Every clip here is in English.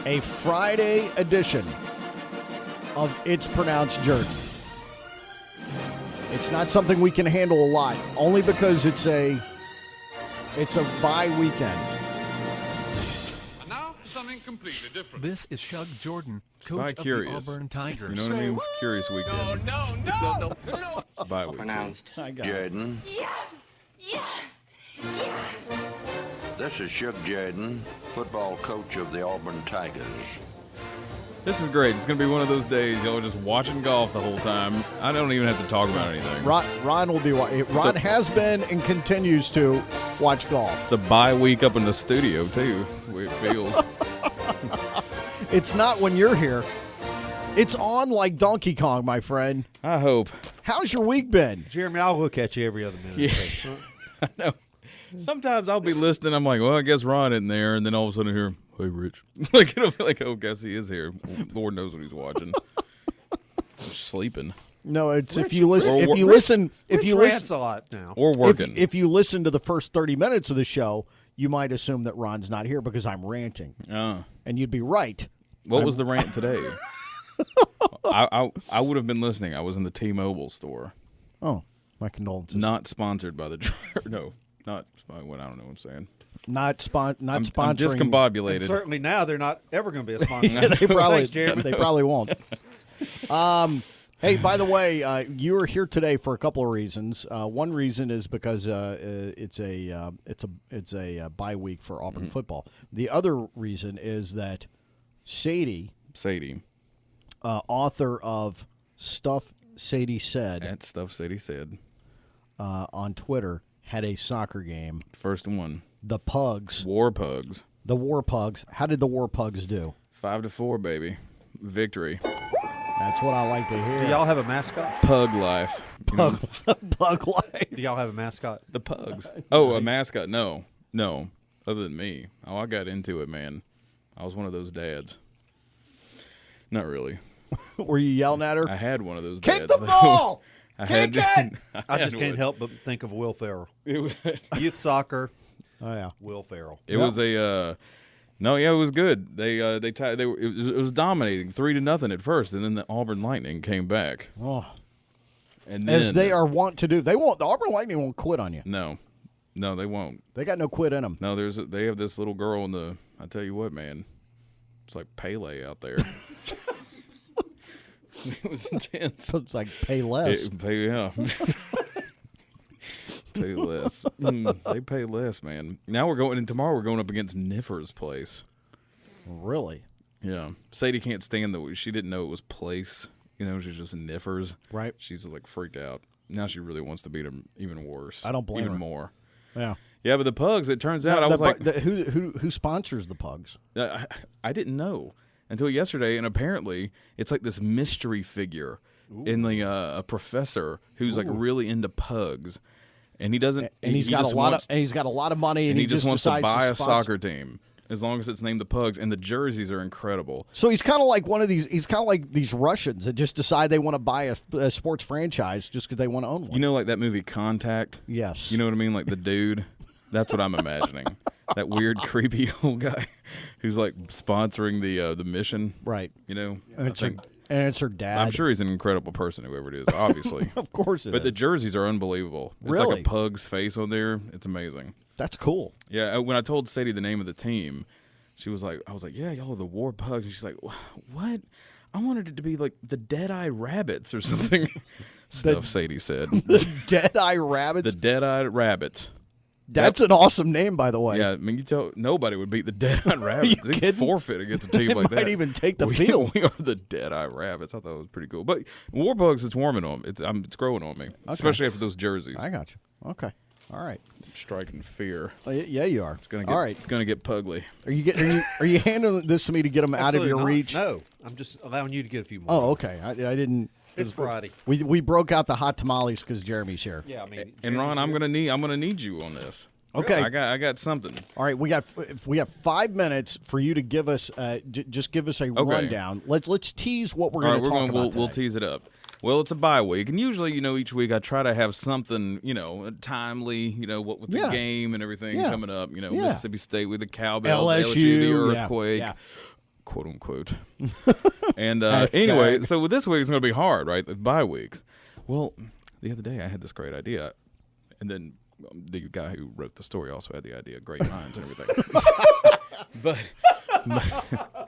a Friday edition of It's Pronounced Jordan. It's not something we can handle a lot, only because it's a bye weekend. And now something completely different. This is Shug Jordan, coach of curious. the Auburn Tigers. You know what I mean? It's Curious Weekend. No. It's a bye week. Pronounced I got it. Jordan. Yes! This is Shug Jordan, football coach of the Auburn Tigers. This is great. It's going to be one of those days y'all are just watching golf the whole time. I don't even have to talk about anything. Ron will be. Ron has been and continues to watch golf. It's a bye week up in the studio, too. That's the way it feels. It's not when you're here. It's on like Donkey Kong, my friend. I hope. How's your week been? Jeremy, I'll look at you every other minute. Yeah. I know. Sometimes I'll be listening. I'm like, well, I guess Ron isn't there. And then all of a sudden I hear, hey, Rich. Like, it'll be like, oh, guess he is here. Lord knows what he's watching. I'm sleeping. No, it's Rich- if you listen. Rich- If you listen. If Rich you rants listen. a lot now. Or working. If you listen to the first 30 minutes of the show, you might assume that Ron's not here because I'm ranting, and you'd be right. What was the rant today? I would have been listening. I was in the T-Mobile store. Oh, my condolences. Not sponsored by the no, not what I don't know what I'm saying. Not sponsoring. I'm And discombobulated. certainly now they're not ever going to be a sponsor. Yeah, they probably Thanks, Jeremy. they probably won't. Hey, by the way, you are here today for a couple of reasons. One reason is because it's a bye week for Auburn football. The other reason is that Sadie, author of Stuff Sadie Said, At Stuff Sadie Said. On Twitter, had a soccer game. First one. The Pugs, War Pugs. the War Pugs. How did the War Pugs do? 5-4, baby. Victory. That's what I like to hear. Do y'all have a mascot? Pug life. Pug life. Do y'all have a mascot? The Pugs. Oh, a mascot. No. Other than me. Oh, I got into it, man. I was one of those dads. Not really. Were you yelling at her? I had one of those Kick dads. the ball! I Kick had. it! I just can't help but think of Will Ferrell. It Youth soccer, Oh yeah. Will Ferrell. was a. No, yeah, it was good. They tied. It was dominating 3-0 at first, and then the Auburn Lightning came back. Oh. And then, As they are wont to do. They won't. The Auburn Lightning won't quit on you. No, they won't. They got no quit in them. No, they have this little girl in the. I tell you what, man, it's like Pele out there. It was intense. So it's like pay less. Yeah. Pay less. They pay less, man. Now tomorrow we're going up against Niffer's place. Really? Yeah. Sadie can't stand she didn't know it was place. You know, she's just Niffer's. Right. She's like freaked out. Now she really wants to beat him even worse. I don't blame even her. more. Yeah. Yeah, but the Pugs, it turns out, Now, I was like, who sponsors the Pugs? I didn't know until yesterday, and apparently it's like this mystery figure in the a professor who's like really into pugs, and he doesn't. And he's got a lot of money, and he just wants to decides buy a sponsor. soccer team as long as it's named the Pugs, and the jerseys are incredible. So he's kind of like one of these. He's kind of like these Russians that just decide they want to buy a sports franchise just because they want to own one. You know, like that movie Contact. Yes. You know what I mean, like the dude. That's what I'm imagining. That weird, creepy old guy who's like sponsoring the mission. Right. You know, And it's her dad. I'm sure he's an incredible person, whoever it is, obviously. Of course it But is. the jerseys are unbelievable. It's Really? like a pug's face on there. It's amazing. That's cool. Yeah, when I told Sadie the name of the team, I was like, yeah, y'all are the War Pugs. And she's like, what? I wanted it to be like the Dead-Eye Rabbits or something. Stuff Sadie said. The Dead-Eye Rabbits. The Dead-Eye Rabbits. That's an awesome name, by the way. Yeah, I mean, nobody would beat the Dead-Eye Rabbits. They kidding? forfeit against a team like that. Might even take the we, field. We are the Dead-Eye Rabbits. I thought it was pretty cool. But War Pugs, it's warming on me. It's growing on me, especially after those jerseys. I got you. Okay. All right. Striking fear. Yeah, you are. It's gonna get, all right. It's gonna get pugly. Are you handing this to me to get them out of Absolutely your not. reach? No, I'm just allowing you to get a few more. Oh, okay. I didn't. It's Friday. We broke out the hot tamales because Jeremy's here. Yeah, I mean, And Ron, I'm gonna need you on this. Okay. I got something. All right, we got 5 minutes for you to give us just give us a rundown. Let's tease what we're going to talk about. We'll tease it up. Well, it's a bye week, and usually, each week I try to have something, timely, what with the game and everything coming up. Mississippi State with the cowbells, LSU the earthquake. Yeah. quote unquote. And anyway, so this week is going to be hard, right? The bye weeks. Well, the other day I had this great idea, and then the guy who wrote the story also had the idea. Great minds and everything. but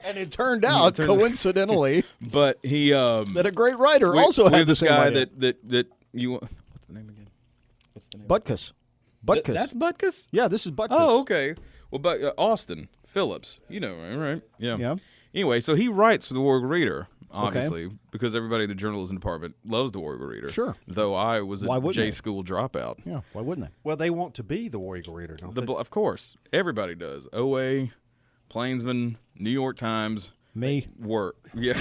And it turned out, coincidentally, but he that a great writer we also have had the this same guy idea. that you. What's the name again? What's the name? Butkus. Butkus. That's Butkus. Yeah, this is Butkus. Oh, okay. Well, but Austin Phillips, you know, right? Yeah. Yeah. Anyway, so he writes for the Warrior Reader, obviously, because everybody in the journalism department loves the Warrior Reader. Sure. Though I was Why a wouldn't J they? school dropout. Yeah, why wouldn't they? Well, they want to be the Warrior Reader, don't they? Of course, everybody does. OA, Plainsman, New York Times. Me. Work. Yeah.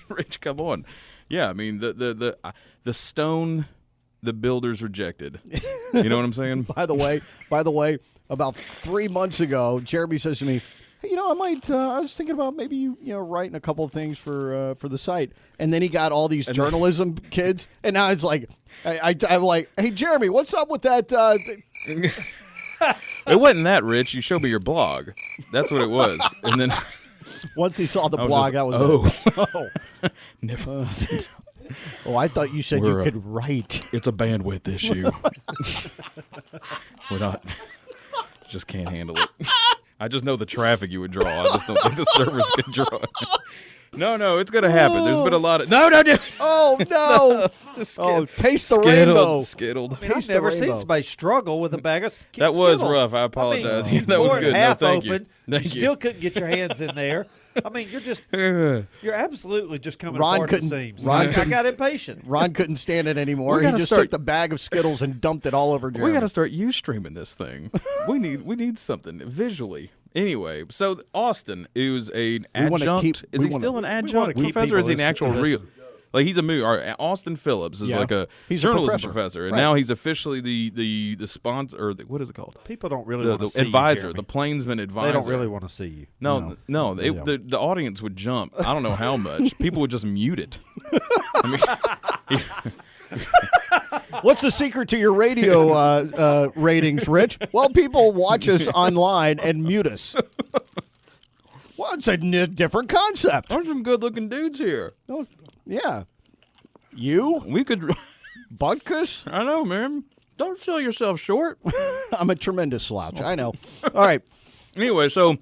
Rich, come on. Yeah, I mean the stone the builders rejected. You know what I'm saying? By the way, about 3 months ago, Jeremy says to me, "Hey, I might. I was thinking about maybe you writing a couple of things for the site." And then he got all these journalism kids, and now it's like, I'm like, "Hey, Jeremy, what's up with that?" It wasn't that, Rich. You showed me your blog. That's what it was. And then Once he saw the I was blog, just, I was oh. like, Never. oh, I thought you said We're you a- could write. It's a bandwidth issue. We're not. Just can't handle it. I just know the traffic you would draw. I just don't think the servers can draw it. No, it's gonna happen. There's been a lot of no. Oh no! Oh, taste the rainbow. Skittled. I mean, I've Taste the never seen rainbow. somebody struggle with a bag of That was Skittles. rough. I apologize. I mean, Yeah, that was tore it good. No, half thank you. open. Thank you you. still couldn't get your hands in there. I mean, you're absolutely just coming Ron apart at the couldn't- seams. Ron I couldn't- got impatient. Ron couldn't stand it anymore. We He gotta just start- took the bag of Skittles and dumped it all over Jeremy. We got to start you streaming this thing. we need something visually. Anyway, so Austin is an We wanna adjunct. keep- Is we he wanna- still an we wanna adjunct keep professor? Or is he an people actual listening to real? Like he's Austin Phillips is Yeah. like a He's a journalism professor. and Right. now he's officially the sponsor or what is it called? People don't really The want to see advisor, you, the Jeremy. Plainsman advisor. They don't really want to see you. No, they the audience would jump. I don't know how much. People would just mute it. I mean, What's the secret to your radio ratings, Rich? Well, people watch us online and mute us. Well, it's a different concept. there's some good-looking dudes here. No, yeah. You? We could. Butkus? I know, man. Don't sell yourself short. I'm a tremendous slouch. I know. All right. Anyway, so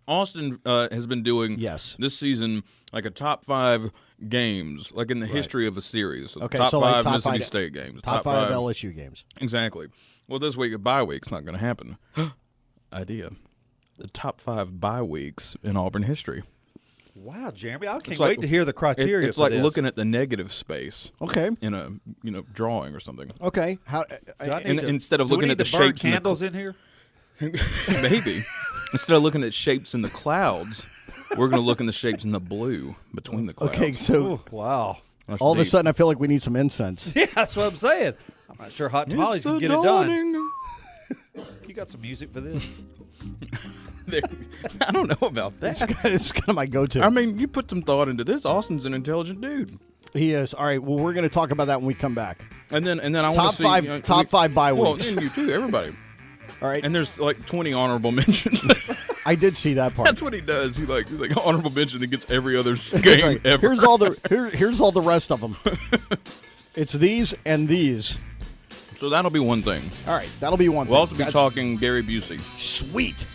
Austin has been doing Yes. this season like a top 5 games, like in the history of a series. So Okay, top so 5 like top Mississippi 5 State games. Top 5 LSU games. Exactly. Well, this week, a bye week's not going to happen. Idea. The top 5 bye weeks in Auburn history. Wow, Jeremy, I can't like- wait to hear the criteria. It's for like this. looking at the negative space Okay. in a drawing or something. Okay. How? Do I need and to- instead of do we looking need at the to burn shapes in the candles in here. Maybe. Instead of looking at shapes in the clouds, we're going to look in the shapes in the blue between the clouds. Okay. So Wow. That's all of a neat. sudden, I feel like we need some incense. Yeah, that's what I'm saying. I'm not sure Hot Tamales It's can a get it done. dawning. You got some music for this? I don't know about that. It's kind of my go-to. I mean, you put some thought into this. Austin's an intelligent dude. He is. All right. Well, we're going to talk about that when we come back. And then I Top want to see five- top 5 bye Well, weeks. and you too, everybody. All right. And there's like 20 honorable mentions. I did see that part. That's what he does. He's like honorable mention and gets every other It's game like, ever. here's all the rest of them. It's these and these. So that'll be one thing. All right, that'll be one. We'll thing. also be That's talking Gary Busey sweet.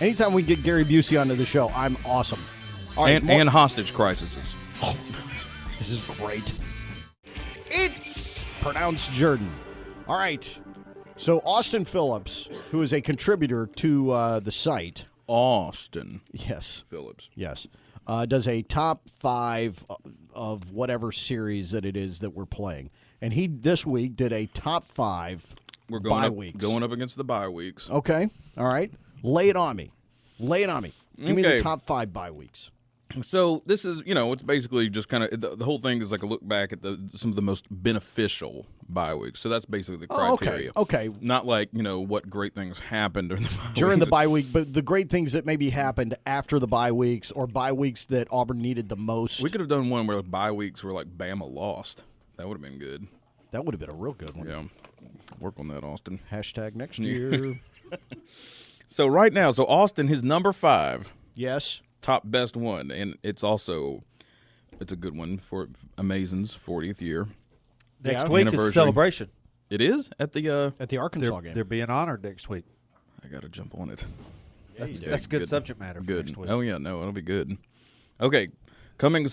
Anytime we get Gary Busey onto the show, I'm awesome. All right, and hostage crises. this is great. It's pronounced Jordan. All right. So Austin Phillips, who is a contributor to the site, Austin yes, Phillips. does a top 5 of whatever series that it is that we're playing, and he this week did a top 5 We're going bye up, weeks. going up against the bye weeks. Okay. All right. Lay it on me. Give me the Okay. top 5 bye weeks. So this is, it's basically just kind of the whole thing is like a look back at some of the most beneficial bye weeks. So that's basically the Oh, criteria. okay. Not like what great things happened During the weeks. bye week, but the great things that maybe happened after the bye weeks or bye weeks that Auburn needed the most. We could have done one where bye weeks were like Bama lost. That would have been good. That would have been a real good one. Yeah, work on that, Austin. Hashtag next year. So right now, Austin, his number 5 Yes. top best one, and it's a good one for Amazing's 40th year. Next Yeah. week is Anniversary. a celebration. It is at the. At the Arkansas game. They're being honored next week. I got to jump on it. That's good subject matter for Good. next week. Oh yeah, no, it'll be good. Okay, coming in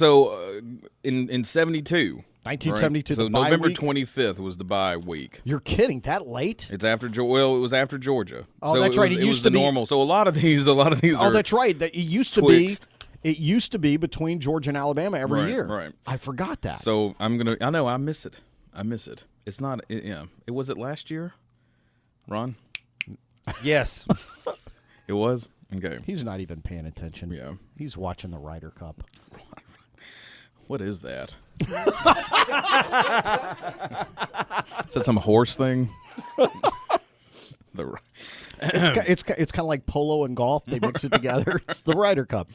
72. 1972, Right? So the bye November week? 25th was the bye week. You're kidding? That late? It's after it was after Georgia. Oh, so that's right. It was used the to be- normal. So a lot of these Oh, are. that's right. It used to twixt. be. It used to be between Georgia and Alabama every Right, year. right. I forgot that. So I know I miss it. It's not. It was it last year, Ron. Yes. It was okay. He's not even paying attention. Yeah. He's watching the Ryder Cup. What is that? Is that some horse thing? It's kind of like polo and golf. They mix it together. It's the Ryder Cup.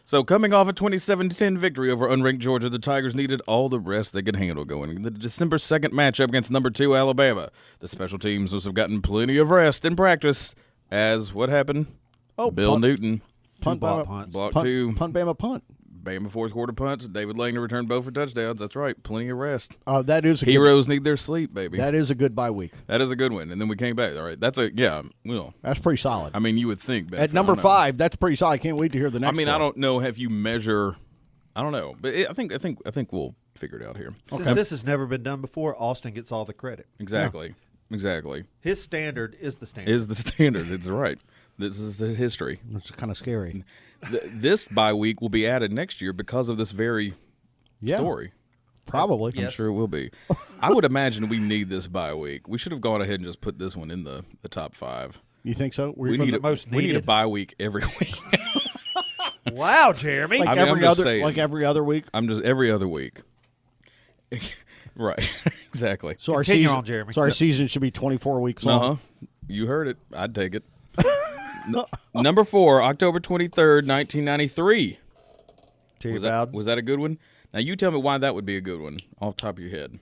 So coming off a 27-10 victory over unranked Georgia, the Tigers needed all the rest they could handle going into the December 2nd matchup against number 2 Alabama. The special teams must have gotten plenty of rest in practice as what happened? Oh, Bill punt- Newton. Punt, block Bama, punts. Block punt, 2. punt, Bama, punt. Bama fourth quarter punts. David Langner returned both for touchdowns. That's right. Plenty of rest. That is a good, Heroes need their sleep, baby. that is a good bye week. That is a good one. And then we came back. All right. That's well, That's pretty solid. I mean, you would think. At number 5, that's pretty solid. I can't wait to hear the next. I mean, one. I don't know if you measure. I don't know, but I think we'll figure it out here. Since this has never been done before, Austin gets all the credit. Exactly. His standard is the standard. Is the standard. It's right. This is the history. It's kind of scary. This bye week will be added next year because of this very story. Probably. Yes. I'm sure it will be. I would imagine we need this bye week. We should have gone ahead and just put this one in the top 5. You think so? We need most we need a needed. bye week every week. Wow, Jeremy. like I mean, I'm every just other saying. like every other week. I'm just every other week. Right. Exactly. So our Continue season, on, Jeremy. So our season should be 24 weeks Uh-huh. long. You heard it. I'd take it. Number 4, October 23rd, 1993. Terry Was Bowden. was that a good one? Now you tell me why that would be a good one off the top of your head.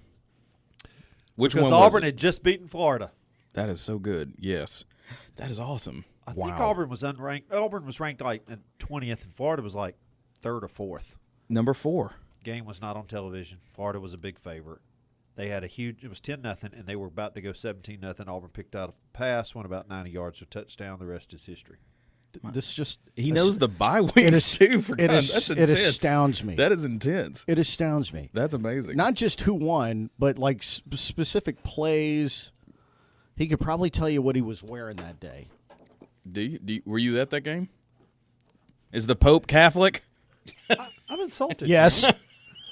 Which Because one was Auburn it? had just beaten Florida. That is so good. Yes. That is awesome. I think Auburn was unranked. Auburn was ranked like 20th, and Florida was like 3rd or 4th. Number 4. Game was not on television. Florida was a big favorite. They had it was 10-0, and they were about to go 17-0. Auburn picked out a pass, went about 90 yards for a touchdown. The rest is history. This just He knows the bye it weeks is- too. For it God, is- that's it intense. astounds me. That is intense. It astounds me. That's amazing. Not just who won, but like specific plays. He could probably tell you what he was wearing that day. Were you at that game? Is the Pope Catholic? I'm insulted. Yes.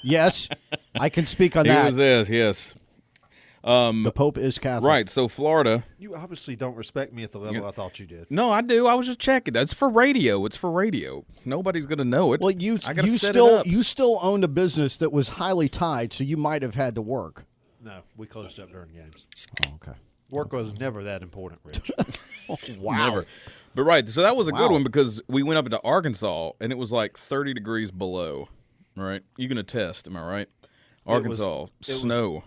Yes. I can speak on He that. was this. Yes. The Pope is Catholic. Right. So Florida. You obviously don't respect me at the level I thought you did. No, I do. I was just checking. That's for radio. It's for radio. Nobody's gonna know it. Well, you I gotta set it still up. you still owned a business that was highly tied, so you might have had to work. No, we closed up during games. Oh, okay. Work was never that important, Rich. Wow. Never. But right, so that was a good Wow. one because we went up into Arkansas and it was like 30 degrees below. Right? You can attest, am I right? Arkansas, was snow.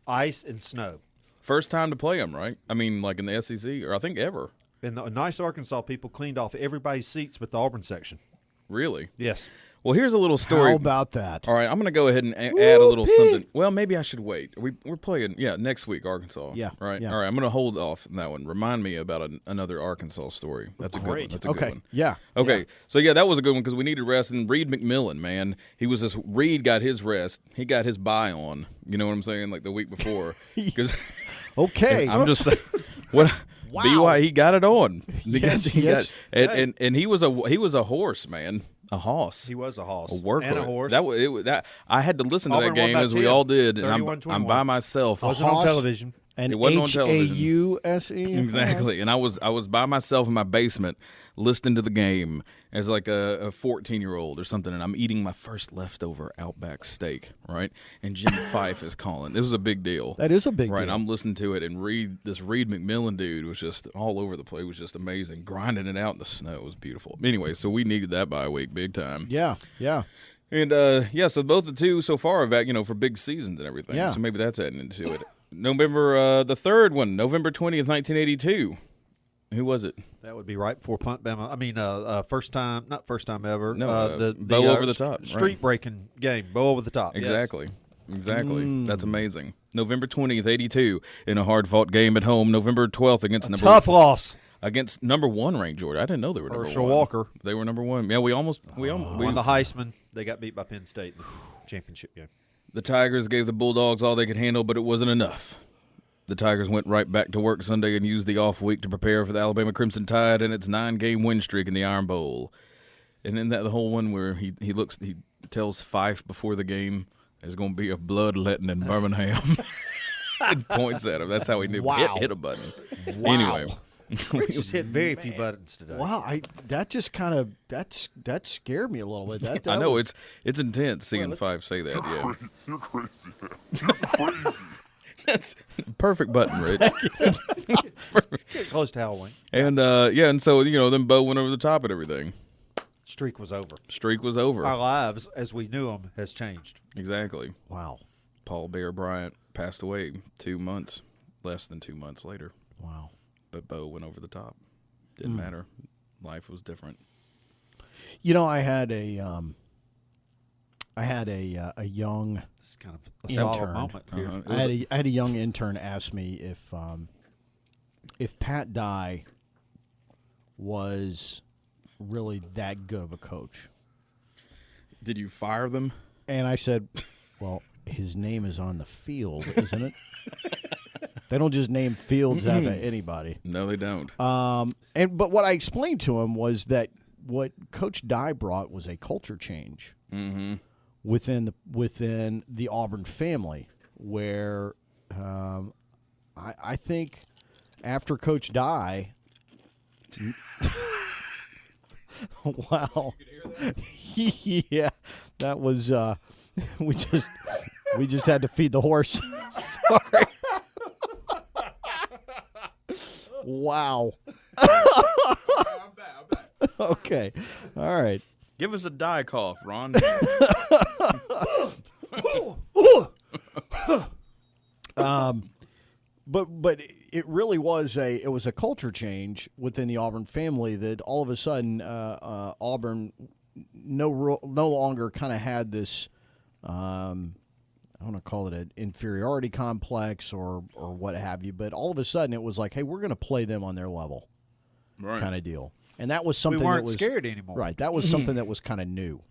Ice and snow. First time to play them, right? I mean, like in the SEC, or I think ever. And the nice Arkansas people cleaned off everybody's seats but the Auburn section. Really? Yes. Well, here's a little story. How about that? All right, I'm going to go ahead and add a little something. Well, maybe I should wait. We're playing, next week, Arkansas. Yeah, Right? yeah. All right, I'm going to hold off on that one. Remind me about another Arkansas story. That's a good one. Great. That's a Okay. good one. Yeah. Okay, Yeah. so that was a good one because we needed rest. And Reed McMillan, man, Reed got his rest. He got his bye on. You know what I'm saying? Like the week before. Because Okay. I'm just saying, what BY he got it on. Yes. And he was a horse, man. A hoss. He was a horse. A workhorse. And a horse. That I had to listen to Auburn that won game by as we 10, all did, and I'm 31-21. by myself. Wasn't on Hoss. television. And It wasn't on television. H-A-U-S-E? Exactly, and I was by myself in my basement listening to the game as like a 14-year-old or something, and I'm eating my first leftover Outback steak, right? And Jim Fife is calling. This was a big deal. That is a big Right, deal. I'm listening to it, and this Reed McMillan dude was just all over the place. It was just amazing, grinding it out in the snow. It was beautiful. Anyway, so we needed that bye week big time. Yeah. Yeah. And so both the two so far have had, for big seasons and everything. Yeah. So maybe that's adding into it. November the third one, November 20th, 1982. Who was it? That would be right before punt Bama. I mean, not first time ever. No, the Bo over the top, right. street breaking game. Bo over the top. yes. Exactly. That's amazing. November 20th, 82, in a hard-fought game at home. November 12th against Tough loss. Against number 1 ranked Georgia. I didn't know they were number 1. Herschel Walker. They were number 1. Yeah, we Won the Heisman. They got beat by Penn State in the championship game. The Tigers gave the Bulldogs all they could handle, but it wasn't enough. The Tigers went right back to work Sunday and used the off week to prepare for the Alabama Crimson Tide and its 9-game win streak in the Iron Bowl. And then the whole one where he tells Fife before the game there's going to be a bloodletting in Birmingham. And points at him. That's how he knew. Wow. Hit a button. Wow. Anyway. We just hit very few buttons today. Wow, that just kind of that scared me a little bit. That I know was, it's intense seeing Fife say that. Yeah, You're crazy, man. You're crazy. that's perfect button, Rich. Getting close to Halloween. And and so then Bo went over the top at everything. Streak was over. Streak was over. Our lives, as we knew them, has changed. Exactly. wow. Paul Bear Bryant passed away less than 2 months later. Wow. But Bo went over the top. Didn't matter. Life was different. I had a young This is kind of a solemn intern. moment here. I had a young intern ask me if Pat Dye was really that good of a coach. Did you fire them? And I said, well, his name is on the field, isn't it? They don't just name fields after anybody. No, they don't. But what I explained to him was that what Coach Dye brought was a culture change within the Auburn family, where I think after Coach Dye. Wow. Yeah, that was we just had to feed the horse. Sorry. Wow. I'm back. Okay. All right. Give us a die cough, Ron. But it really was a culture change within the Auburn family that all of a sudden Auburn no longer kind of had this I want to call it an inferiority complex or what have you, but all of a sudden it was like, hey, we're going to play them on their level, Right. kind of deal. And that was something We weren't that was scared anymore. Right, that was something that was kind of new.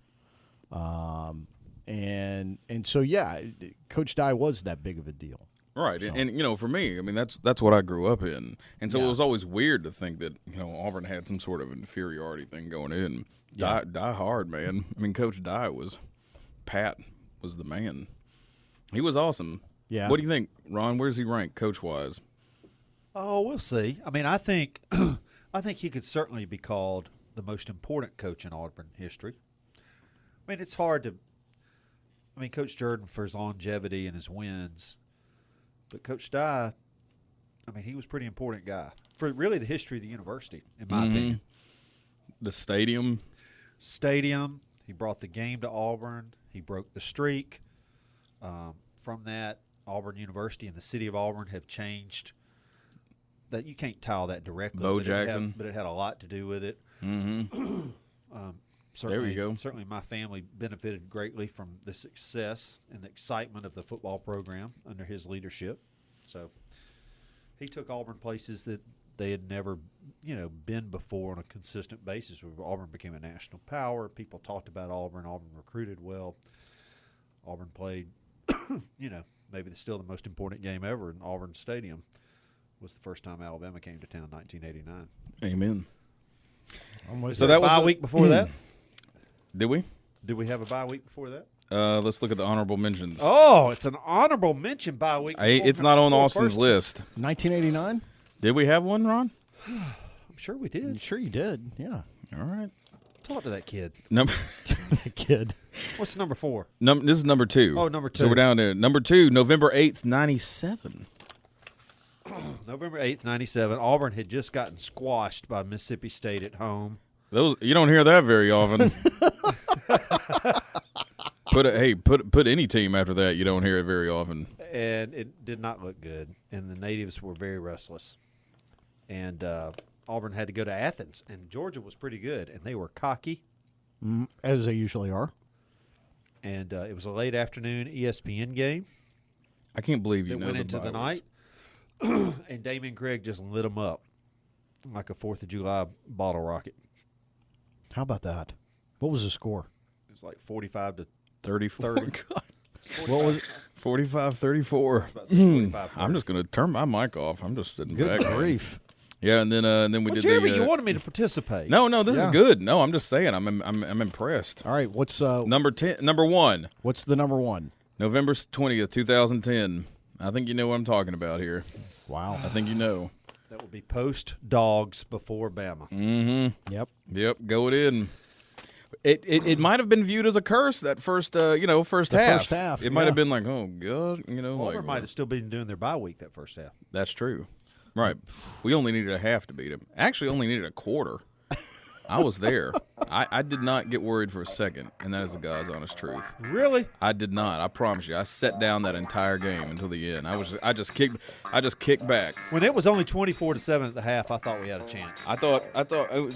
And so yeah, Coach Dye was that big of a deal. Right, and for me, I mean that's what I grew up in, and so Yeah. it was always weird to think that Auburn had some sort of inferiority thing going in. Die hard, man. I mean, Coach Pat was the man. He was awesome. Yeah. What do you think, Ron? Where's he rank coach wise? Oh, we'll see. I mean, I think he could certainly be called the most important coach in Auburn history. I mean, it's hard to. I mean, Coach Jordan for his longevity and his wins, but Coach Dye, I mean, he was a pretty important guy for really the history of the university, in my opinion. The stadium. He brought the game to Auburn. He broke the streak. From that, Auburn University and the city of Auburn have changed. That you can't tie that directly. Bo but Jackson. but it had a lot to do with it. Mm-hmm. Certainly, There you go. Certainly, my family benefited greatly from the success and the excitement of the football program under his leadership. So he took Auburn places that they had never, been before on a consistent basis. Auburn became a national power. People talked about Auburn. Auburn recruited well. Auburn played, maybe still the most important game ever in Auburn Stadium. Was the first time Alabama came to town, 1989. Amen. So that was bye the- week before that. Did we? Did we have a bye week before that? Let's look at the honorable mentions. Oh, it's an honorable mention bye week. It's not on Austin's list. 1989? Did we have one, Ron? I'm sure we did. Sure you did. Yeah. All right. Talk to that kid. Number. The kid. What's number 4? This is number 2. Oh, number So 2. we're down there. Number 2, November 8th, 97. November 8th, 97. Auburn had just gotten squashed by Mississippi State at home. You don't hear that very often. Put any team after that. You don't hear it very often. And it did not look good. And the natives were very restless. And Auburn had to go to Athens, and Georgia was pretty good, and they were cocky. As they usually are. And it was a late afternoon ESPN game I can't believe you that know went the into the Bibles. night, and Damon Craig just lit them up like a 4th of July bottle rocket. How about that? What was the score? It was like 45 to 34. 30. God. What was it? 45-34. about to say 45, I'm just going to turn my mic off. I'm just sitting Good back. grief. Yeah, and then we Well, did Jeremy, the. you wanted me to participate. No, this Yeah. is good. No, I'm just saying. I'm impressed. All right, what's Number 1, what's the number one? November 20th, 2010. I think you know what I'm talking about here. Wow. I think you know. That would be post Dogs before Bama. Yep. Yep, go it in. It might have been viewed as a curse that first half. first half, It might yeah. have been like, oh god, Auburn like might have still been doing their bye week that first half. that's true. Right. We only needed a half to beat him. Actually, only needed a quarter. I was there. I did not get worried for a second, and that is the God's honest truth. Really? I did not. I promise you. I sat down that entire game until the end. I just kicked back. When it was only 24-7 at the half, I thought we had a chance. I thought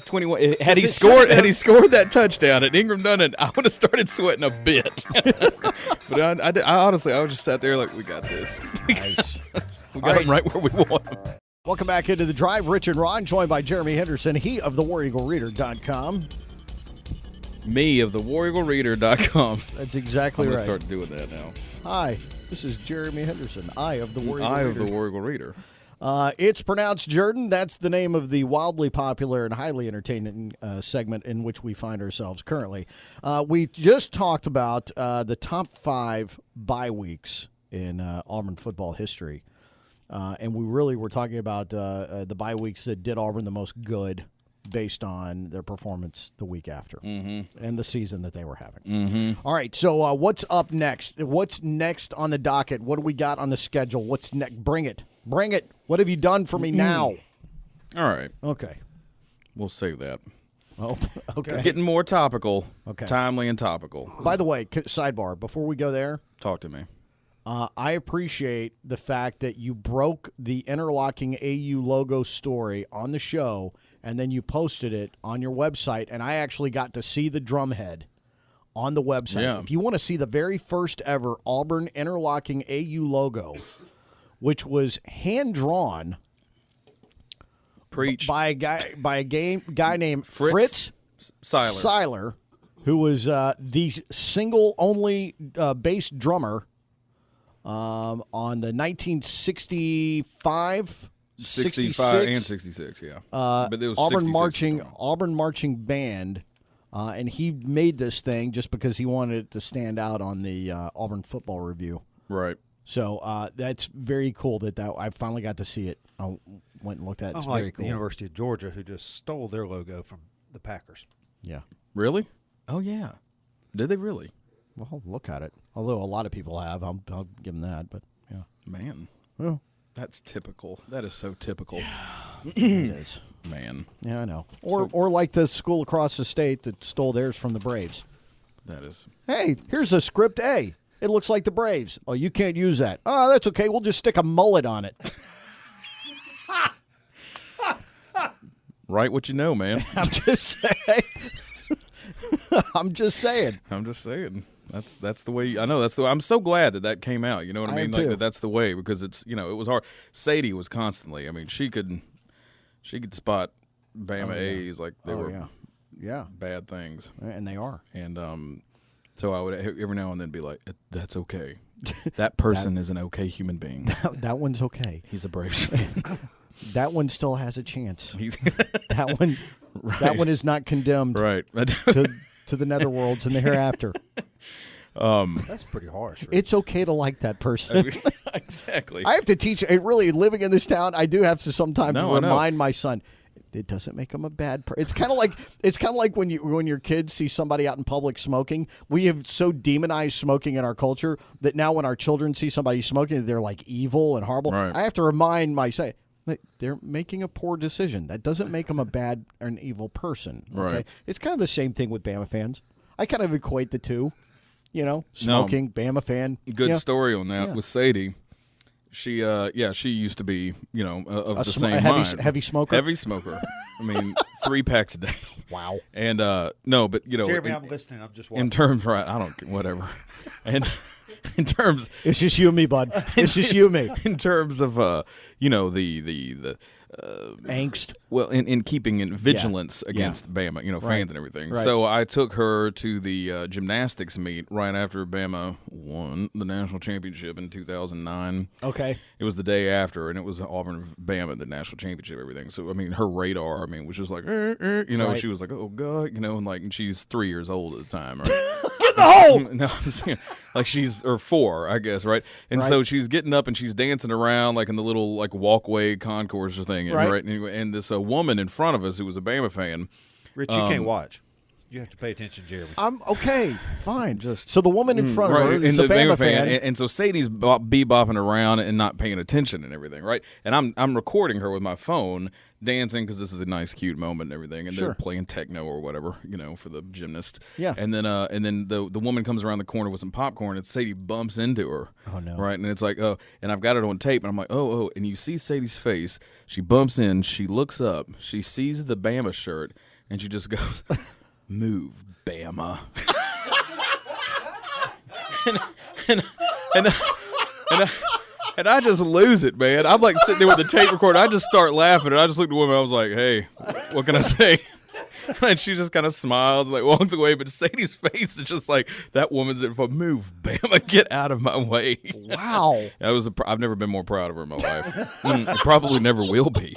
21. Had he it scored, should've had he scored that touchdown at Ingram Dunn, I would have started sweating a bit. But I honestly, I was just sat there like, we got this. Nice. We got him right where we want him. Welcome back into the Drive. Rich and Ron, joined by Jeremy Henderson, he of the WarEagleReader.com. Me of the WarEagleReader.com. That's exactly I'm right. going to start doing that now. Hi, this is Jeremy Henderson, I of the War Eagle I of the Reader. War Eagle Reader. It's pronounced Jordan. That's the name of the wildly popular and highly entertaining segment in which we find ourselves currently. We just talked about the top 5 bye weeks in Auburn football history. And we really were talking about the bye weeks that did Auburn the most good based on their performance the week after and the season that they were having. All right, so what's up next? What's next on the docket? What do we got on the schedule? What's next? Bring it. Bring it. What have you done for me now? All right. Okay. We'll save that. Oh, okay. Getting more topical. Okay. Timely and topical. By the way, sidebar, before we go there, Talk to me. I appreciate the fact that you broke the interlocking AU logo story on the show, and then you posted it on your website, and I actually got to see the drumhead on the website. Yeah. If you want to see the very first ever Auburn interlocking AU logo, which was hand-drawn Preach. by a guy named Fritz Siler. Siler, who was the single-only bass drummer on the 1965, 65 and 66, yeah. But it was Auburn 66 marching band, and he made this thing just because he wanted it to stand out on the Auburn Football Review. Right. So that's very cool that I finally got to see it. I went and looked at it. It's Unlike very cool. the University of Georgia, who just stole their logo from the Packers. Yeah. Really? Oh, yeah. Did they really? Well, look at it. Although a lot of people have, I'll give them that. But yeah, Man. well, That's typical. That is so typical. it is. Man. Yeah, I know. Or like the school across the state that stole theirs from the Braves. That is. Hey, here's a script A. It looks like the Braves. Oh, you can't use that. Oh, that's okay. We'll just stick a mullet on it. Write what you know, man. I'm just saying. I'm just saying. I'm just saying. That's the way. I know that's the. I'm so glad that came out. You know what I I mean? am too. That's the way because it's it was hard. Sadie was constantly. I mean, she could spot Bama A's like they were Yeah, bad things, and they are. and so I would every now and then be like, "That's okay. That person is an okay human being. That one's okay. He's a Braves fan. That one still has a chance. He's That one, right. that one is not condemned right. to the netherworlds and the hereafter. That's pretty harsh. Right? It's okay to like that person. Exactly. I have to teach. Really, living in this town, I do have to sometimes No, I know. remind my son. It doesn't make him a bad person. It's kind of like when your kids see somebody out in public smoking. We have so demonized smoking in our culture that now when our children see somebody smoking, they're like evil and horrible. Right. I have to remind my son. They're making a poor decision. That doesn't make them a bad or an evil person. Okay? Right. It's kind of the same thing with Bama fans. I kind of equate the two. Smoking, Bama fan. Good Yeah. story on that Yeah. with Sadie. She used to be, of the same a mind. heavy smoker. Heavy smoker. I mean, 3 packs a day. Wow. And no, but Jeremy, I'm listening. I'm just watching. in terms, right? I don't whatever. And in terms, It's just you and me, bud. It's just you and me. in terms of the Angst. well, in keeping in vigilance against Bama, fans and everything. Right. So I took her to the gymnastics meet right after Bama won the national championship in 2009. Okay. It was the day after, and it was Auburn Bama, the national championship, everything. So I mean, her radar, was just like, Right. she was like, oh god, and she's 3 years old at the time, right? Get in the hole! No, I'm saying, like she's or 4, I guess, right? And so Right. she's getting up and she's dancing around like in the little like walkway concourse thing, Right. And this woman in front of us who was a Bama fan. Rich, you can't watch. You have to pay attention, Jeremy. I'm okay. Fine. So the woman in front of her Right, is and a the Bama fan. and so Sadie's bebopping around and not paying attention and everything, right? And I'm recording her with my phone, dancing because this is a nice, cute moment and everything. And Sure. they're playing techno or whatever, for the gymnast. Yeah. And then the woman comes around the corner with some popcorn, and Sadie bumps into her. Oh, no. Right, and it's like, oh, and I've got it on tape, and I'm like, oh, and you see Sadie's face. She bumps in, she looks up, she sees the Bama shirt, and she just goes, "Move, Bama." And I just lose it, man. I'm like sitting there with the tape recorder. I just start laughing, and I just look at the woman. I was like, "Hey, what can I say?" And she just kind of smiles and like walks away. But Sadie's face is just like, that woman's in for "Move, Bama, get out of my way." Wow. I've never been more proud of her in my life. I probably never will be,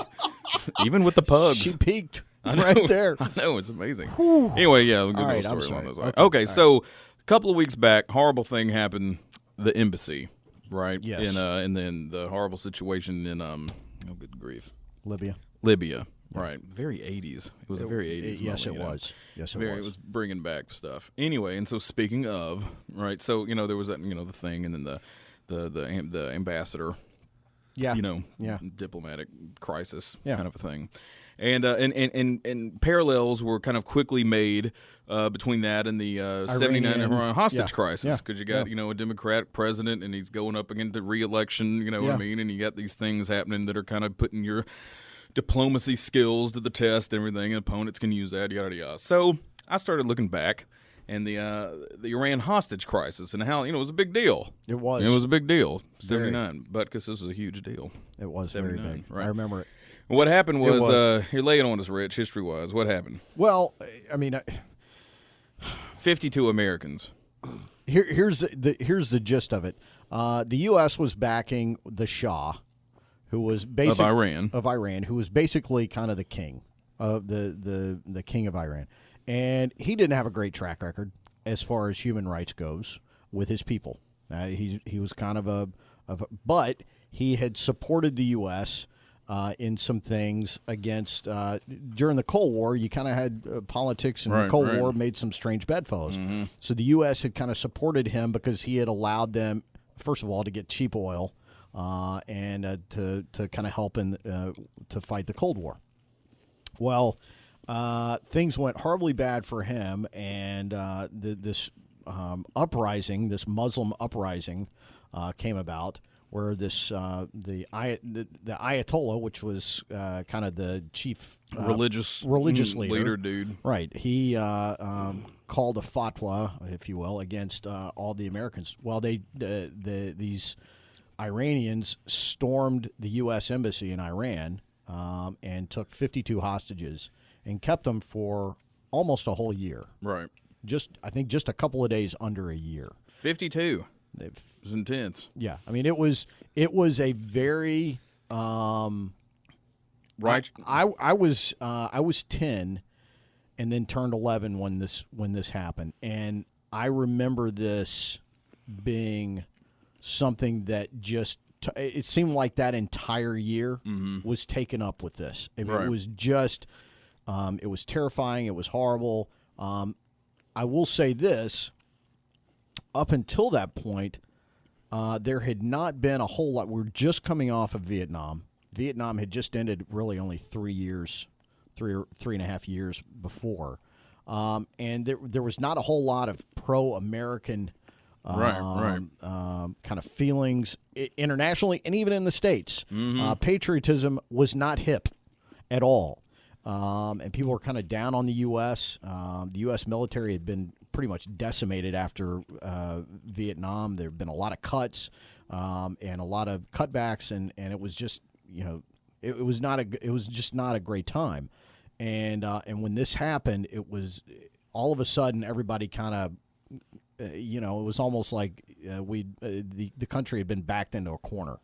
even with the pugs. She peaked I know, right there. I know, it's amazing. Anyway, yeah, good All right, little I'm story along sorry. those lines. Okay, Okay, so a couple of weeks back, horrible thing happened. The embassy, right? Yes. And then the horrible situation in oh good grief, Libya. right? Very 80s. It was a very 80s. Yes, moment, it was. Yes, it Very, was. it was bringing back stuff. Anyway, and so speaking of, right? So there was that the thing, and then the ambassador. Yeah. Yeah. Diplomatic crisis Yeah. kind of a thing. And parallels were kind of quickly made between that and the 79 Iranian- hostage yeah. crisis, because you got a Democratic president and he's going up against the re-election, what Yeah. I mean, and you got these things happening that are kind of putting your diplomacy skills to the test and everything, and opponents can use that, yada yada. So I started looking back. And the Iran hostage crisis and how it was a big deal. It was. It was a big deal. Very. 79, but because this was a huge deal. It was very 79, big. right. I remember it. What happened was, was. you're laying on us, Rich, history-wise. What happened? Well, I mean, 52 Americans. here's the gist of it. The U.S. was backing the Shah, who was basically Of Iran. who was basically kind of the king of the king of Iran, and he didn't have a great track record as far as human rights goes with his people. He was kind of but he had supported the U.S. In some things against during the Cold War. You kind of had politics and the Cold War made some strange bedfellows. Mm-hmm. So the U.S. had kind of supported him because he had allowed them, first of all, to get cheap oil and to kind of help to fight the Cold War. Well, things went horribly bad for him, and this uprising, this Muslim uprising, came about, where this the Ayatollah, which was kind of the chief religious leader, dude, right? He called a fatwa, if you will, against all the Americans. Well, these Iranians stormed the U.S. embassy in Iran and took 52 hostages and kept them for almost a whole year. right? I think just a couple of days under a year. 52. It was intense. Yeah, I mean it was a very Right. I was 10 and then turned 11 when this happened, and I remember this being something that just it seemed like that entire year was taken up with this. I mean, Right. It was just it was terrifying. It was horrible. I will say this. Up until that point, there had not been a whole lot. We're just coming off of Vietnam. Vietnam had just ended really only 3 years, 3.5 years before. And there was not a whole lot of pro-American Right. kind of feelings internationally and even in the States, patriotism was not hip at all. And people were kind of down on the U.S. The U.S. military had been pretty much decimated after Vietnam. There had been a lot of cuts and a lot of cutbacks, and it was just, it was just not a great time. And when this happened, it was all of a sudden everybody kind of, it was almost like the country had been backed into a corner,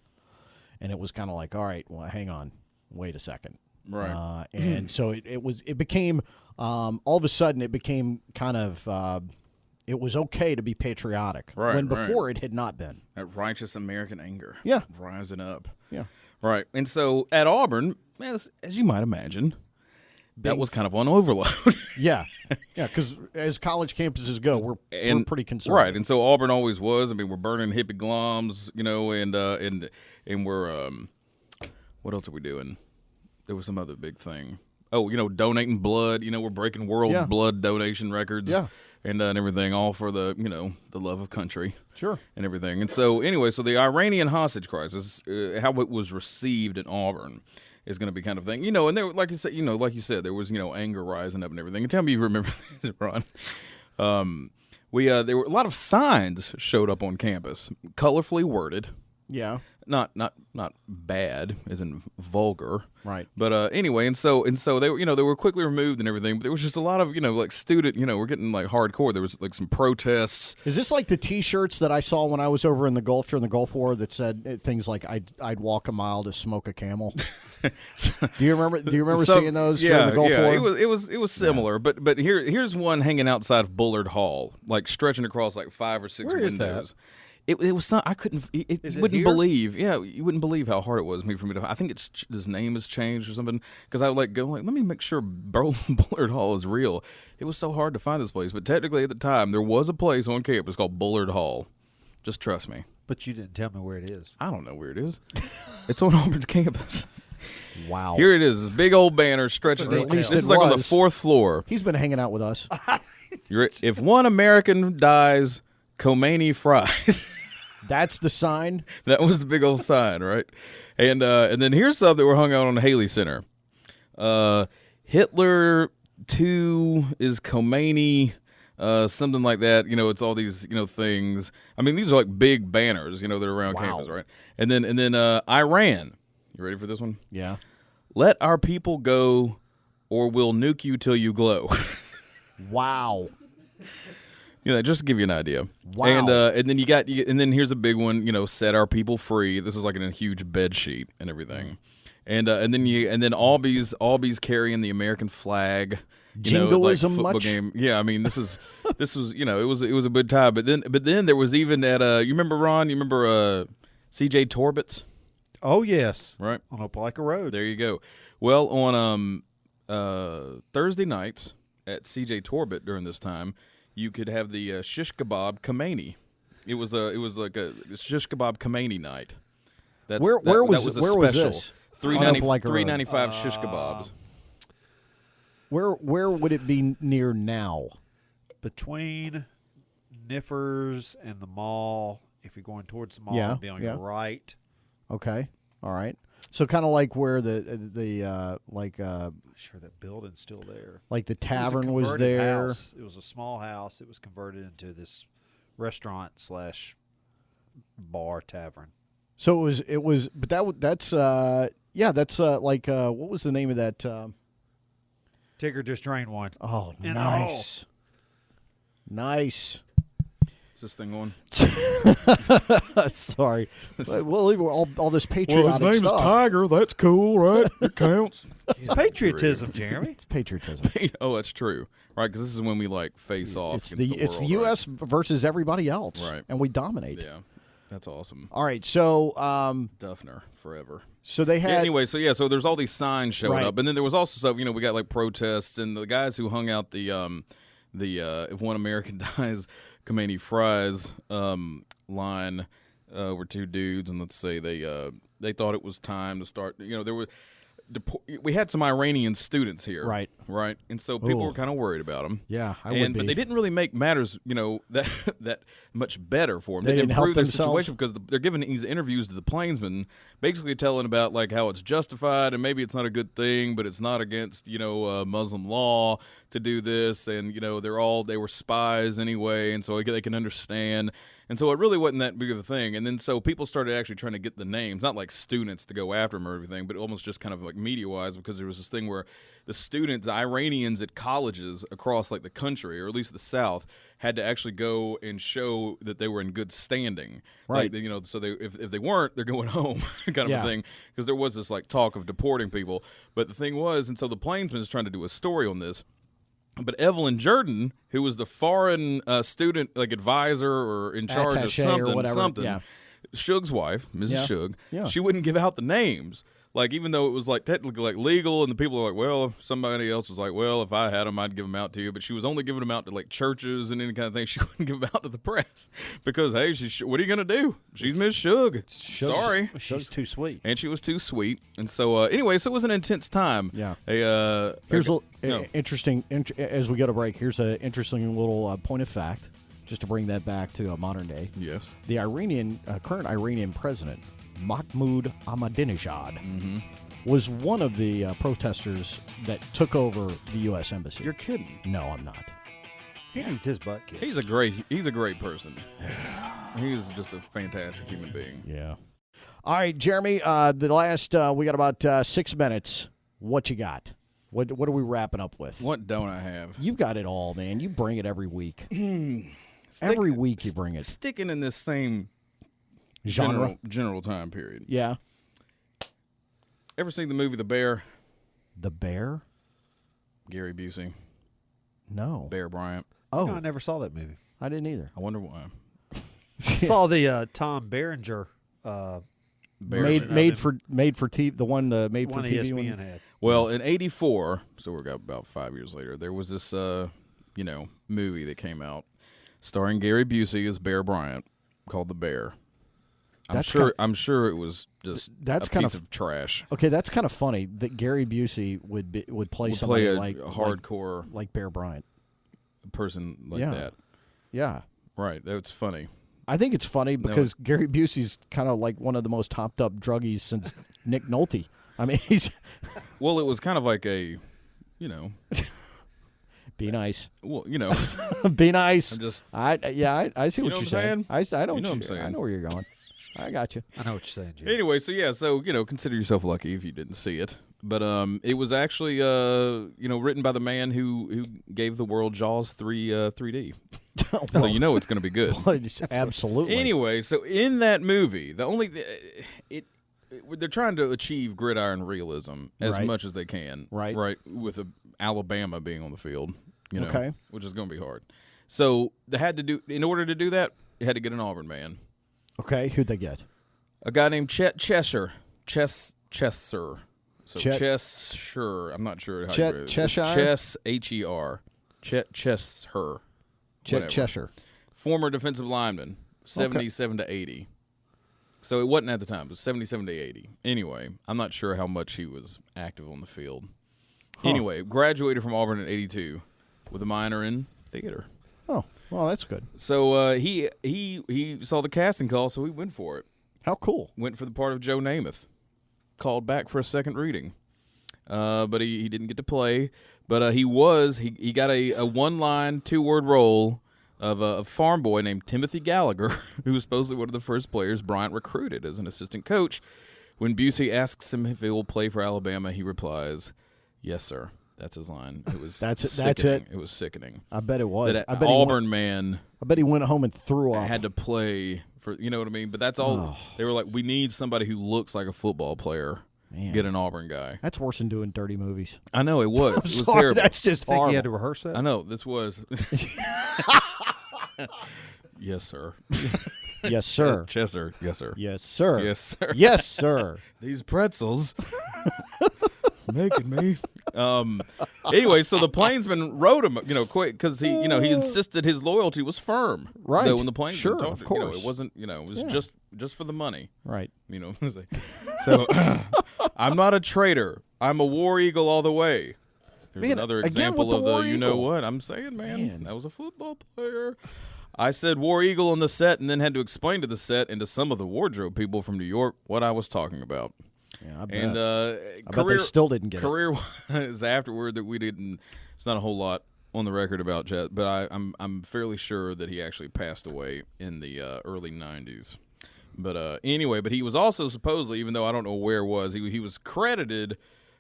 and it was kind of like, all right, well, hang on, wait a second. Right. And so it became all of a sudden it became kind of it was okay to be patriotic when before it had not been. That righteous American anger. Yeah. Rising up. Yeah. Right. And so at Auburn, as you might imagine, that was kind of on overload. Yeah. Yeah, because as college campuses go, we're pretty conservative. Right. And so Auburn always was. I mean, we're burning hippie gloms, and we're what else are we doing? There was some other big thing. Oh, donating blood. We're breaking world blood donation records. Yeah. And everything, all for the the love of country. Sure. And everything. And so anyway, so the Iranian hostage crisis, how it was received in Auburn is going to be kind of thing. And there, like you said, there was anger rising up and everything. And tell me you remember this, Ron. There were a lot of signs showed up on campus, colorfully worded. Yeah. Not bad, as in vulgar, Right. But anyway, and so they were they were quickly removed and everything. But there was just a lot of like student we're getting like hardcore. There was like some protests. Is this like the T-shirts that I saw when I was over in the Gulf during the Gulf War that said things like I'd walk a mile to smoke a camel? Do you remember seeing those during the Gulf War? It was similar, but here's one hanging outside of Bullard Hall, like stretching across like 5 or 6 Where windows. is that? It was some, I couldn't. You wouldn't here? believe. Yeah, you wouldn't believe how hard it was for me to. I think his name has changed or something. Because I would let me make sure Bullard Hall is real. It was so hard to find this place, but technically at the time there was a place on campus called Bullard Hall. Just trust me. But you didn't tell me where it is. I don't know where it is. It's on Auburn's campus. Wow. Here it is. This big old banner stretching. At least This it is like on the was. 4th floor. He's been hanging out with us. If one American dies, Khomeini fries. That's the sign. That was the big old sign, right? And then here's some that were hung out on the Haley Center. Hitler 2 is Khomeini, something like that. It's all these things. I mean, these are like big banners, that are around campus, right? And then Iran. You ready for this one? Yeah. Let our people go, or we'll nuke you till you glow. Wow. Just to give you an idea. Wow. And then and then here's a big one. Set our people free. This is like in a huge bed sheet and everything. And then Albies carrying the American flag. Jingoism football much? game. Yeah, I mean this was it was a good time. But then there was even at you remember Ron? You remember C.J. Torbett's? Oh yes, Right on Opelika Road. There you go. Well, on Thursday nights at C.J. Torbett during this time, you could have the shish kebab Khomeini. It was like a shish kebab Khomeini night. Where was a where special. was this? $3.95 shish kebabs. Where would it be near now? Between Niffers and the mall. If you're going towards the mall, Yeah, it'd be on your right. Okay. All right. So kind of like where the Sure, that building's still there. like the It was a tavern was converted there. house. It was a small house. It was converted into this restaurant / bar tavern. So it was but that's like what was the name of that Tigger just drained one. oh And nice. Nice. Is this thing on? Sorry. We'll leave all this patriotic stuff. Tiger. That's cool, right? It counts. It's patriotism, Jeremy. It's patriotism. Oh, that's true, right? Because this is when we like face off. It's against the world, U.S. versus everybody else, Right. and we dominate. Yeah, that's awesome. All right, so Duffner forever. so they Yeah, had anyway, so there's all these signs showing Right. up, and then there was also stuff. We got like protests, and the guys who hung out the if one American dies, Khomeini fries line were two dudes, and let's say they thought it was time to start. There were we had some Iranian students here, Right. and so people Ooh. were kind of worried about them. Yeah, I would be. But they didn't really make matters, that much better for them. They didn't help improve their themselves? situation because they're giving these interviews to the plainsmen, basically telling about like how it's justified and maybe it's not a good thing, but it's not against Muslim law to do this, and they were spies anyway, and so they can understand. And so it really wasn't that big of a thing. And then so people started actually trying to get the names, not like students to go after them or everything, but almost just kind of like media-wise, because there was this thing where the students, the Iranians at colleges across like the country, or at least the South, had to actually go and show that they were in good standing. Right. Like, so if they weren't, they're going home kind of Yeah. a thing, because there was this like talk of deporting people. But the thing was, and so the plainsman is trying to do a story on this. But Evelyn Jordan, who was the foreign student like advisor or in charge Attaché of or something, whatever, yeah. Shug's wife, Mrs. Yeah. Shug, Yeah. she wouldn't give out the names. Like, even though it was like technically like legal, and the people were like, well, if somebody else was like, well, if I had them, I'd give them out to you. But she was only giving them out to like churches and any kind of thing. She wouldn't give them out to the press because, hey, what are you gonna do? She's Miss Shug. Sorry, She's too sweet. and she was too sweet. And so anyway, so it was an intense time. Yeah. Here's Interesting. As we go to break, here's an interesting little point of fact, just to bring that back to modern day. Yes. The current Iranian president, Mahmoud Ahmadinejad, Mm-hmm. was one of the protesters that took over the U.S. Embassy. You're kidding. No, I'm not. He needs his butt kicked. He's a great person. He's just a fantastic human being. Yeah. All right, Jeremy, the last, we got about 6 minutes. What you got? What are we wrapping up with? What don't I have? You got it all, man. You bring it every week. Every week you bring it. Sticking in this same Genre? general time period. Yeah. Ever seen the movie The Bear? The Bear? Gary Busey, No. Bear Bryant. Oh, No, I never saw that movie. I didn't either. I wonder why. I saw the Tom Berenger Bear Made for TV, the one made for one TV ESPN one. had. Well, in '84, so we're about 5 years later, there was this movie that came out starring Gary Busey as Bear Bryant called The Bear. I'm sure it was just That's a kind piece of- of trash. Okay, that's kind of funny that Gary Busey would play Would somebody play a like hardcore like Bear Bryant. person like Yeah. that. Yeah. Right. That's funny. I think it's funny because Gary Busey's kind of like one of the most topped up druggies since Nick Nolte. I mean, he's Well, it was kind of like a, be nice. well, Be nice. I'm just, I see You what know you're what I'm saying. I know You what know what I'm I saying. know where you're going. I got you. I know what you're saying, Jim. anyway, so consider yourself lucky if you didn't see it. But it was actually written by the man who gave the world Jaws 3D. So it's going to be good. Absolutely. Anyway, so in that movie, they're trying to achieve gridiron realism as Right. much as they can. Right. With Alabama being on the field, Okay. which is going to be hard. So they had to do, in order to do that, they had to get an Auburn man, Okay, who'd they get? a guy named Cheshire. Cheshire. So Chet- Cheshire. I'm not sure how Chet- you read it. Cheshire? Chess Her. Cheshire. Whatever. Cheshire. Former defensive lineman, 77 to 80. So it wasn't at the time. It was 77 to 80. Anyway, I'm not sure how much he was active on the field. Anyway, graduated from Auburn in 82 with a minor in theater. Oh, well, that's good. So he saw the casting call, so he went for it. How cool. Went for the part of Joe Namath. Called back for a second reading. But he didn't get to play. But he got a one-line, two-word role of a farm boy named Timothy Gallagher, who was supposedly one of the first players Bryant recruited as an assistant coach. When Busey asks him if he will play for Alabama, he replies, "Yes, sir." That's his line. It was That's it. sickening. It was sickening. I bet it was. That I bet Auburn man I bet he went home and threw up. had to play for, you know what I mean? But that's all. Oh. They were like, we need somebody who looks like a football player. Man. Get an Auburn guy. That's worse than doing dirty movies. I know it was. It was Sorry, terrible. that's just Think horrible. he had to rehearse that? I know this was. Yes, sir. Yes, sir. Chesser. Yes, sir. Yes, sir. Yes, sir. Yes, sir. These pretzels making me. Anyway, so the plainsman wrote him, quick because he insisted his loyalty was firm. Right. Though when the plainsman Sure, talked, of course. it wasn't. It was just for the money. Right. So I'm not a traitor, I'm a War Eagle all the way. There's Man, another again example with the of the War you know Eagle. what I'm saying, man. That was a football player. I said War Eagle on the set, and then had to explain to the set and to some of the wardrobe people from New York what I was talking about. Yeah, I bet. And I bet they still didn't get it. Career-wise, afterward, that we didn't. It's not a whole lot on the record about Jet, but I'm fairly sure that he actually passed away in the early '90s. But anyway, but he was also supposedly, even though I don't know where it was, he was credited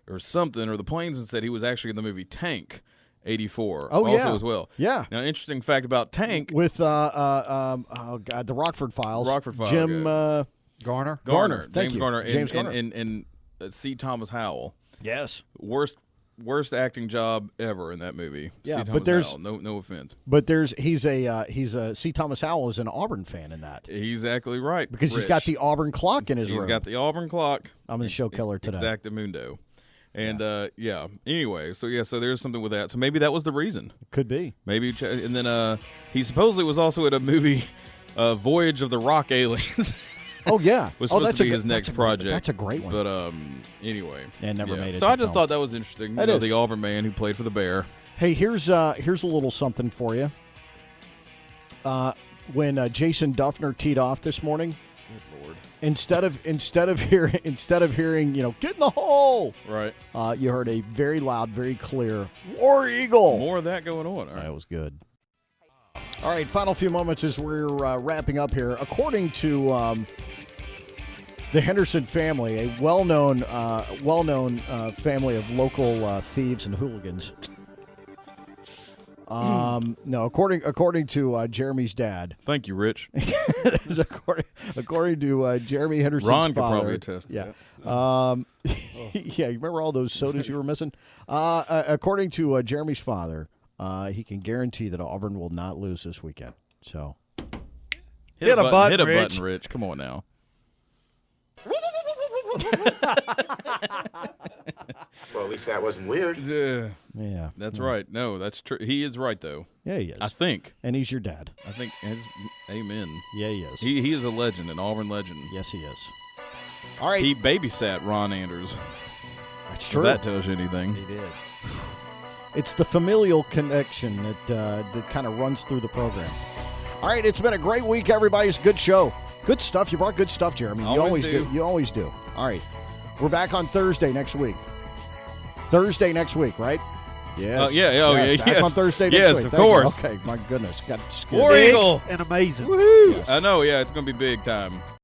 or something, or the Plainsman said he was actually in the movie Tank '84. Oh, also yeah. as well. Yeah. Now, interesting fact about Tank With oh god, the Rockford Files. Rockford Files, Jim Garner. Garner. Thank James you. Garner, and, James Garner. and C. Thomas Howell. Yes. Worst acting job ever in that movie. Yeah, C. but Thomas there's- Howell. No offense. But he's a C. Thomas Howell is an Auburn fan in that He's exactly right. because he's Rich. got the Auburn clock in his He's room. got the Auburn clock. I'm in show killer today. Exactamundo. And yeah. Anyway, so there's something with that. So maybe that was the reason. Could be. Maybe, and then he supposedly was also in a movie, Voyage of the Rock Aliens. Oh yeah. was oh, supposed that's to be a, his next that's a, project. That's a great one. But anyway, And never yeah. made it So to I just film. thought that was interesting. That is. The Auburn man who played for the Bear. Hey, here's a little something for you. When Jason Duffner teed off this morning, Good Lord. instead of hearing get in the hole, Right. you heard a very loud, very clear War Eagle. More of that going on. All right. That was good. All right, final few moments as we're wrapping up here. According to the Henderson family, a well-known family of local thieves and hooligans. No, according to Jeremy's dad. Thank you, Rich. according to Jeremy Henderson's Ron could father. probably attest to Yeah. that. Yeah, you remember all those sodas you were missing? According to Jeremy's father, he can guarantee that Auburn will not lose this weekend. So Hit a button, button, Rich. Come on now. Well, at least that wasn't weird. yeah, That's right. No, that's true. He is right, though. yeah, he is. I think. And he's your dad. Amen. Yeah, he is. He is a legend, an Auburn legend. Yes, he is. All right, He babysat Ron Anders. that's If true. that tells you anything. He did. It's the familial connection that kind of runs through the program. All right, it's been a great week, everybody. It's a good show. Good stuff. You brought good stuff, Jeremy. You Always always do. You always do. All right. We're back on Thursday next week. Thursday next week, right? Yes. Yeah. Oh, yeah. Back Yes. on Thursday next Yes, week. of Thank you. course. Okay, my goodness. Got scared. War Eagle. Bigs and amazing. Yes. I know. Yeah, it's going to be big time.